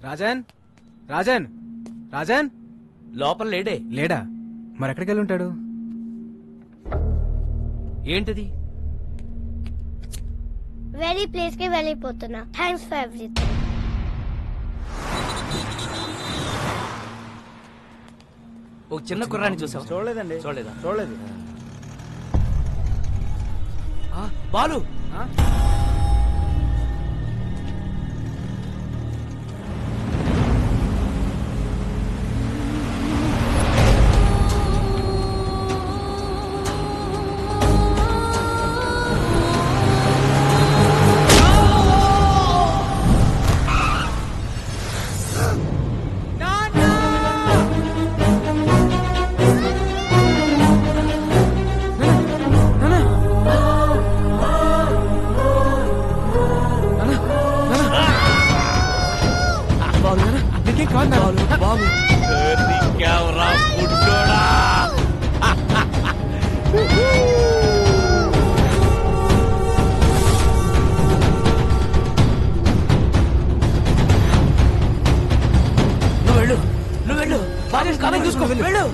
రాజన్ రాజన్ రాజన్ లోపల లేడే. లేడా? మరి ఎక్కడికి వెళ్ళి ఉంటాడు? ఏంటిది? వేరే ప్లేస్ కి వెళ్ళిపోతున్నా. Thanks for everything. ఒక చిన్న కుర్రాన్ని చూసావు? చూడలేదండి. చూడలేదా? చూడలేదు. బాలు. బాబు నువ్వు వెళ్ళు. బాగా కాలం చూసుకో. వెళ్ళు.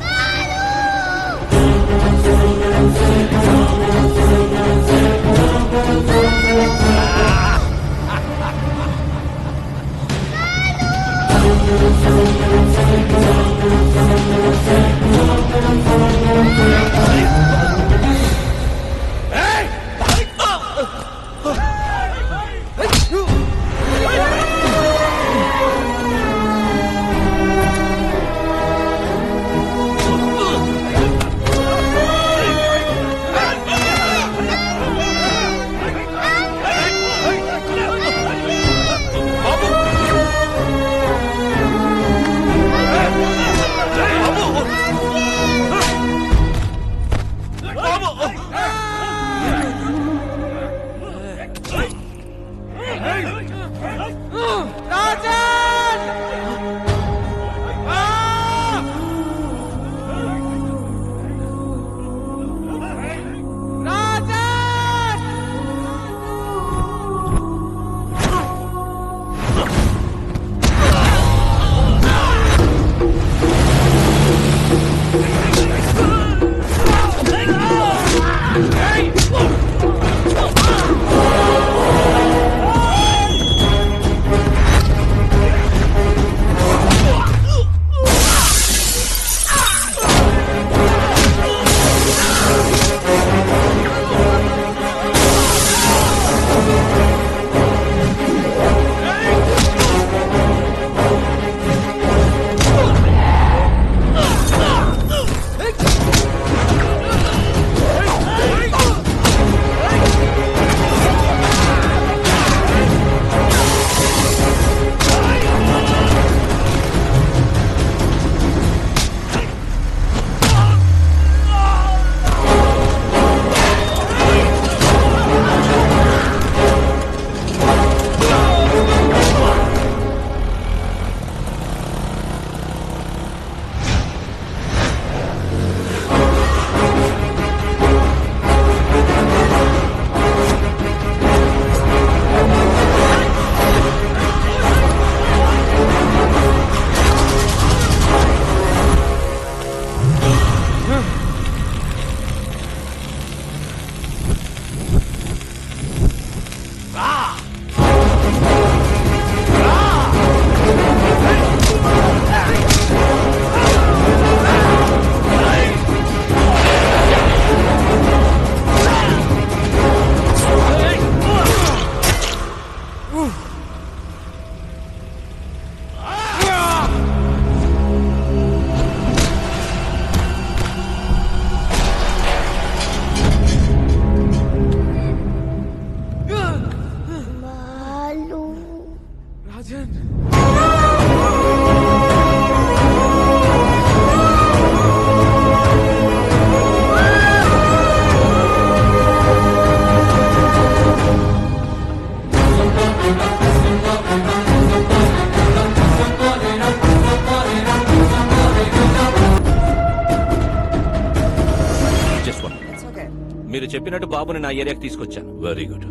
మీరు చెప్పినట్టు బాబుని నా ఏరియాకి తీసుకొచ్చాను. Very good.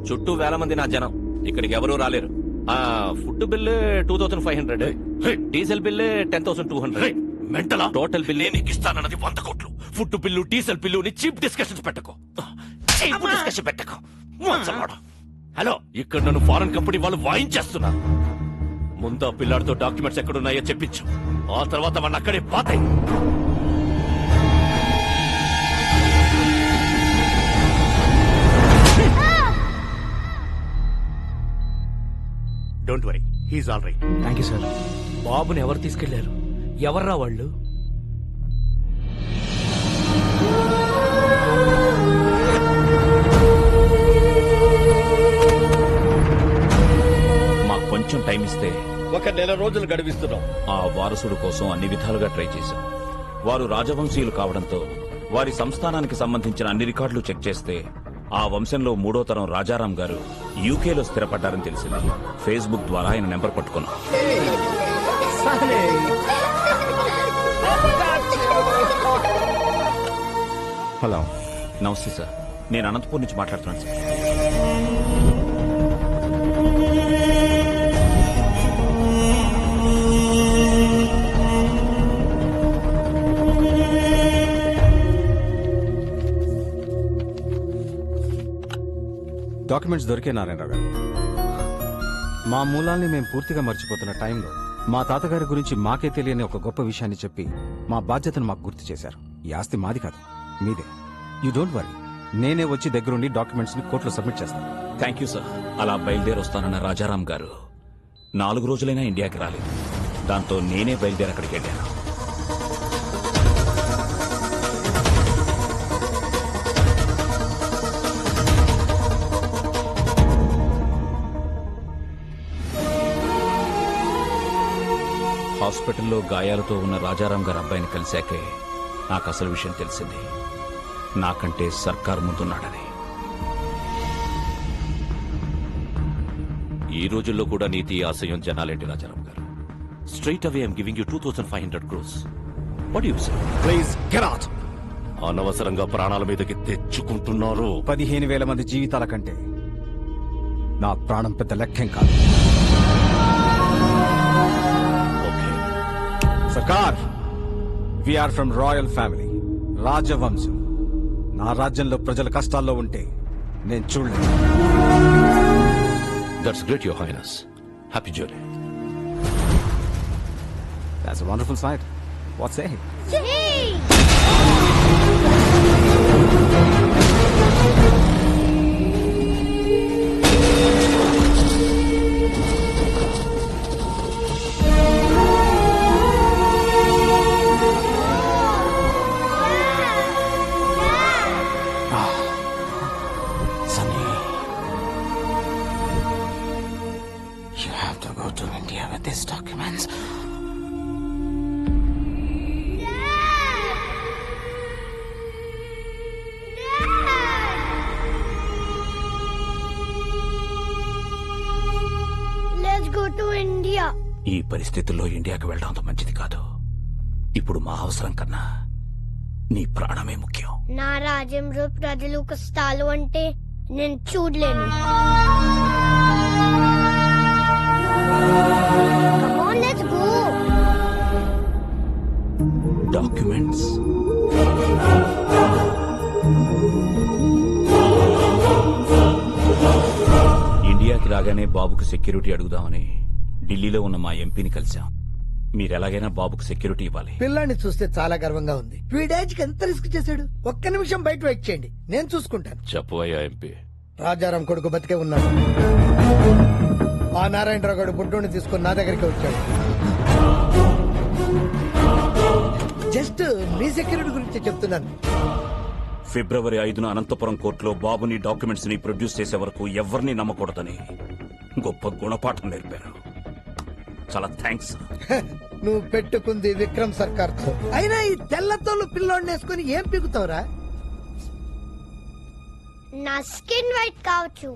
చుట్టూ వేల మంది నా జనం, ఇక్కడికి ఎవరూ రాలేరు. Food bill 2500, diesel bill 10,200. మెంటలా టోటల్ బిల్ నీకు ఇస్తానన్నది 100 కోట్లు. Food bill, diesel bill cheap discussions పెట్టకు. డిస్కషన్ పెట్టకు. హలో, ఇక్కడ నన్ను ఫారెన్ కంపెనీ వాళ్ళు వాయించేస్తున్నారు. ముందు పిల్లాడితో డాక్యుమెంట్స్ ఎక్కడున్నాయో చెప్పించు. ఆ తర్వాత వాడిని అక్కడే పాతాయి. Don't worry, he's all right. Thank you sir. బాబుని ఎవరు తీసుకెళ్లారు? ఎవర్రా వాళ్ళు? మాకు కొంచెం టైం ఇస్తే 1 నెల రోజులు గడివిస్తున్నాం. ఆ వారసుడు కోసం అన్ని విధాలుగా ట్రై చేశాం. వారు రాజవంశీయులు కావడంతో వారి సంస్థానానికి సంబంధించిన అన్ని రికార్డులు చెక్ చేస్తే ఆ వంశంలో 3వ తరం రాజారాం గారు యూకేలో స్థిరపడ్డారని తెలిసింది. ఫేస్బుక్ ద్వారా ఆయన నెంబర్ పట్టుకున్నాం. హలో. నమస్తే సార్, నేను అనంతపూర్ నుంచి మాట్లాడుతున్నాను సార్. డాక్యుమెంట్స్ దొరికే నారాయణరావు గారు. మా మూలాల్ని మేము పూర్తిగా మర్చిపోతున్న టైంలో మా తాతగారి గురించి మాకే తెలియని ఒక గొప్ప విషయాన్ని చెప్పి మా బాధ్యతను మాకు గుర్తు చేశారు. ఈ ఆస్తి మాది కాదు, మీదే. యూ డోంట్ వరీ, నేనే వచ్చి దగ్గరుండి డాక్యుమెంట్స్ ని కోర్టులో సబ్మిట్ చేస్తాను. Thank you sir. అలా బయలుదేరి వస్తానన్న రాజారాం గారు 4 రోజులైనా ఇండియాకి రాలేదు. దాంతో నేనే బయలుదేరి అక్కడికి వెళ్ళాను. హాస్పిటల్లో గాయాలతో ఉన్న రాజారాం గారి అబ్బాయిని కలిశాకే నాకు అసలు విషయం తెలిసింది. నాకంటే సర్కార్ ముందున్నాడని. ఈ రోజుల్లో కూడా నీతి ఆశయం జనాలేంటి రాజారాం గారు? Straight away I'm giving you 2,500 crores. What you say? Please get out. అనవసరంగా ప్రాణాల మీదకి తెచ్చుకుంటున్నారు. 15,000 మంది జీవితాల కంటే నా ప్రాణం పెద్ద లెక్కేం కాదు. ఓకే సర్కార్, వీఆర్ ఫ్రమ్ రాయల్ ఫ్యామిలీ, రాజవంశం. నా రాజ్యంలో ప్రజల కష్టాల్లో ఉంటే నేను చూడలేదు. That's great your highness. Happy journey. That's a wonderful sight. What say? Sunny, you have to go to India with these documents. Let's go to India. ఈ పరిస్థితుల్లో ఇండియాకి వెళ్ళడం అంత మంచిది కాదు. ఇప్పుడు మా అవసరం కన్నా నీ ప్రాణమే ముఖ్యం. నా రాజ్యంలో ప్రజలు కష్టాలు అంటే నేను చూడలేను. Come on, let's go. Documents. ఇండియాకి రాగానే బాబుకు సెక్యూరిటీ అడుగుదామని ఢిల్లీలో ఉన్న మా ఎంపీని కలిశాం. మీరెలాగైనా బాబుకు సెక్యూరిటీ ఇవ్వాలి. పిల్లాన్ని చూస్తే చాలా గర్వంగా ఉంది. వీడేజ్కి ఎంత రిస్క్ చేశాడు. ఒక్క నిమిషం బయట వెయిట్ చేయండి, నేను చూసుకుంటాను. చెప్పవయ్యా ఎంపీ. రాజారాం కొడుకు బతికే ఉన్నాడు. ఆ నారాయణరావు గారు బుడ్డోని తీసుకొని నా దగ్గరికి వచ్చాడు. జస్ట్ మీ సెక్యూరిటీ గురించి చెప్తున్నాను. ఫిబ్రవరి 5న అనంతపురం కోర్టులో బాబుని డాక్యుమెంట్స్ ని ప్రొడ్యూస్ చేసే వరకు ఎవరిని నమ్మకూడదని గొప్ప గుణపాఠం నేర్పారు. చాలా థ్యాంక్స్. నువ్వు పెట్టుకుంది విక్రమ్ సర్కార్ తో. అయినా ఈ తెల్లతోలు పిల్లోడిని వేసుకుని ఏం పీకుతావురా? నా స్కిన్ వైట్ కావచ్చు,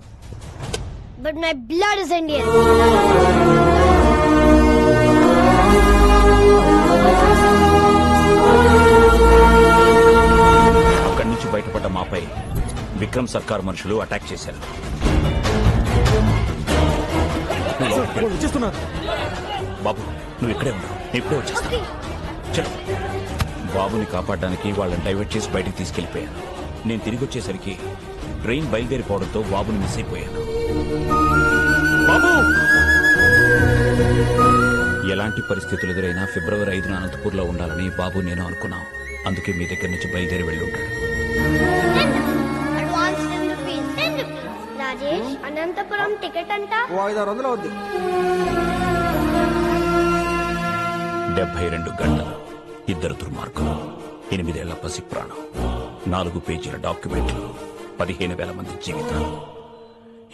but my blood is Indian. అక్కడి నుంచి బయటపడ్డ మాపై విక్రమ్ సర్కార్ మనుషులు అటాక్ చేశారు. బాబు నువ్వు ఇక్కడే ఉన్నావు, నేను ఇప్పుడే వచ్చేస్తాను. చలో. బాబుని కాపాడడానికి వాళ్ళని డైవర్ట్ చేసి బయటికి తీసుకెళ్లిపోయాను. నేను తిరిగి వచ్చేసరికి ట్రైన్ బయలుదేరిపోవడంతో బాబుని మిస్ అయిపోయాను. బాబు ఎలాంటి పరిస్థితులు ఎదురైనా ఫిబ్రవరి 5న అనంతపూర్లో ఉండాలని బాబు నేను అనుకున్నాం. అందుకే మీ దగ్గర నుంచి బయలుదేరి వెళ్ళి ఉంటాడు. Advance 10 rupees. 10 rupees. Rajesh, Anantapuram ticket అంతా 500 అవుద్ది. 72 గంటలు, 2 దుర్మార్గులు, 8 ఏళ్ల పసి ప్రాణం, 4 పేజీల డాక్యుమెంట్లు, 15,000 మంది జీవితాలు.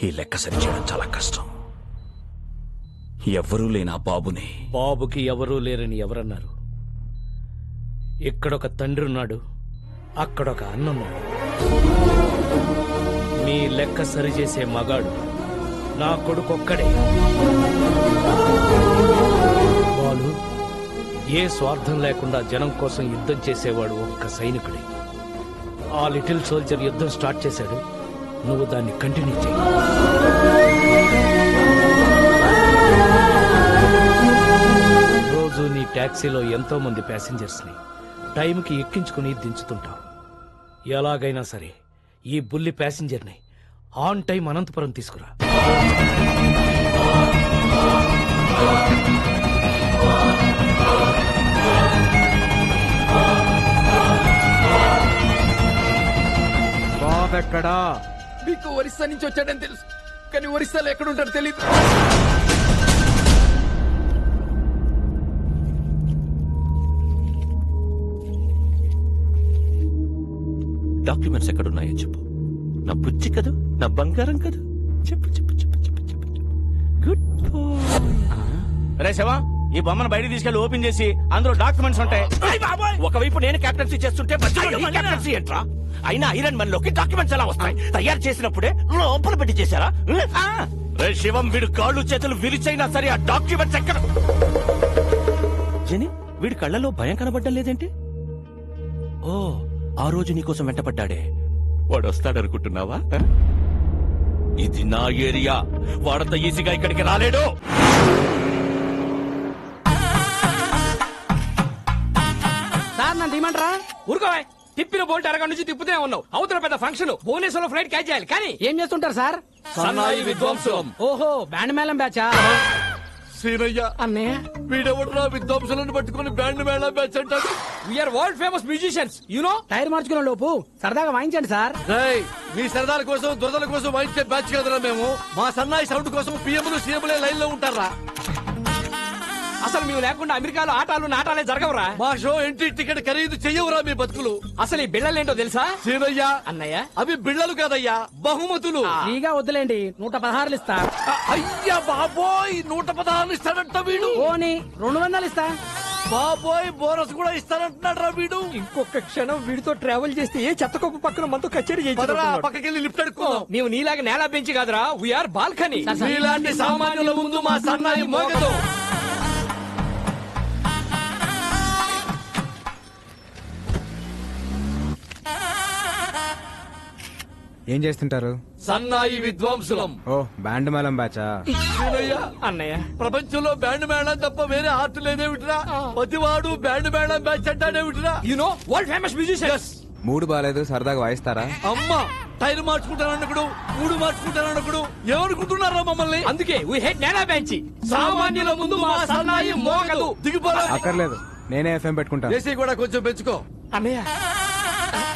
ఈ లెక్క సరిచేయడం చాలా కష్టం. ఎవ్వరూ లేని ఆ బాబుని బాబుకి ఎవరూ లేరని ఎవరన్నారు? ఇక్కడొక తండ్రి ఉన్నాడు, అక్కడొక అన్నున్నాడు. మీ లెక్క సరిచేసే మగాడు నా కొడుకొక్కడే. బాలు ఏ స్వార్థం లేకుండా జనం కోసం యుద్ధం చేసేవాడు ఒక్క సైనికుడే. ఆ లిటిల్ సోల్జర్ యుద్ధం స్టార్ట్ చేశాడు, నువ్వు దాన్ని కంటిన్యూ చేయి. రోజు నీ టాక్సీలో ఎంతో మంది ప్యాసింజర్స్ ని టైంకి ఎక్కించుకుని దించుతుంటావు. ఎలాగైనా సరే ఈ బుల్లి ప్యాసింజర్ ని ఆన్ టైం అనంతపురం తీసుకురా. బాబెక్కడా? మీకు ఒరిస్సా నుంచి వచ్చాడని తెలుసు, కానీ ఒరిస్సాలో ఎక్కడుంటాడో తెలియదు. డాక్యుమెంట్స్ ఎక్కడున్నాయో చెప్పు. నా బుజ్జి కదూ, నా బంగారం కదూ. చెప్పు చెప్పు చెప్పు చెప్పు చెప్పు. గుడ్ రే శివ, ఈ బొమ్మను బయట తీసుకెళ్లి ఓపెన్ చేసి అందులో డాక్యుమెంట్స్ ఉంటాయి. ఒకవైపు నేను కెప్టెన్సీ చేస్తుంటే మధ్యలో నీ కెప్టెన్సీ ఏంట్రా? అయినా ఐరన్ మన్ లోకి డాక్యుమెంట్స్ ఎలా వస్తాయి? తయారు చేసినప్పుడే లోపల పెట్టి చేశారా? రే శివం, వీడు కాళ్ళు చేతులు విరిచైనా సరే ఆ డాక్యుమెంట్స్ ఎక్కడ? జని, వీడి కళ్ళలో భయం కనబడ్డం లేదేంటి? ఓ, ఆ రోజు నీకోసం వెంటపడ్డాడే వాడు వస్తాడనుకుంటున్నావా? ఇది నా ఏరియా, వాడంత ఈజీగా ఇక్కడికి రాలేడు. సార్ నన్ను తీయమంటారా? ఊరుకోవా, తిప్పిన బోల్ట్ అరగంట నుంచి తిప్పుతూనే ఉన్నావు. అవతల పెద్ద ఫంక్షన్, భువనేశ్వరంలో ఫ్లైట్ క్యాచ్ చేయాలి. కానీ ఏం చేస్తుంటారు సార్? సన్నాయి విద్వాంసులం. ఓహో, బ్యాండ్ మేళం బ్యాచా? సీనయ్య, అన్నయ్య, వీడెవడరా విద్వాంసులను పట్టుకుని బ్యాండ్ మేళా బ్యాచ్ అంటాడు? We are world famous musicians, you know. Tyre మార్చుకునే లోపు సరదాగా వాయించండి సార్. రేయ్, మీ సరదాల కోసం దురదల కోసం వాయించే బ్యాచ్ కదరా మేము. మా సన్నాయి సౌండ్ కోసం పిఎంలు సీఎంలే లైన్ లో ఉంటారా? అసలు మేము లేకుండా అమెరికాలో ఆటాలు నాటాలే జరగవురా. మా షో ఎంట్రీ టికెట్ ఖరీదు చెయ్యవురా మీ బతుకులు. అసలు ఈ బిళ్ళలేంటో తెలుసా? సీనయ్య, అన్నయ్య, అవి బిళ్ళలు కాదయ్యా, బహుమతులు. ఫ్రీగా వద్దులేండి, 116 ఇస్తా. అయ్యా బాబోయ్, 116 ఇస్తాడంట వీడు. పోనీ 200 ఇస్తా. బాబోయ్, బోనస్ కూడా ఇస్తానంటున్నాడు రా వీడు. ఇంకొక క్షణం వీడితో ట్రావెల్ చేస్తే ఏ చెత్తకొప్పు పక్కన మనతో కచేరీ పదరా, చేయించారు. పక్కకెళ్ళి లిఫ్ట్ అడుక్కుందాం. మేము నీలాగా నేల పెంచి కాదురా, వీఆర్ బాల్కనీ. మీలాంటి సామాన్యుల ముందు మా సన్నాయి మోగదు. ఏం చేస్తుంటారు? సన్నాయి విద్వాంసులం. ఓ, బ్యాండ్ మేళం బ్యాచా? సీనయ్య, అన్నయ్య, ప్రపంచంలో బ్యాండ్ మేళం తప్ప వేరే ఆర్ట్ లేదేమిటిరా? ప్రతివాడు బ్యాండ్ మేళం బ్యాచ్ అంటాడేమిటిరా? You know world famous musicians. మూడు బాలేదు, సరదాగా వాయిస్తారా? అమ్మా, టైర్ మార్చుకుంటానన్నప్పుడు, మూడు మార్చుకుంటానన్నప్పుడు ఏమనుకుంటున్నారా మమ్మల్ని? అందుకే వీ హేట్ నేల బెంచి. సామాన్యుల ముందు మా సన్నాయి మోగదు. దిగిపోరా. అక్కర్లేదు, నేనే ఎఫ్ఎం పెట్టుకుంటాను. ఏసీ కూడా కొంచెం పెంచుకో. అన్నయ్య,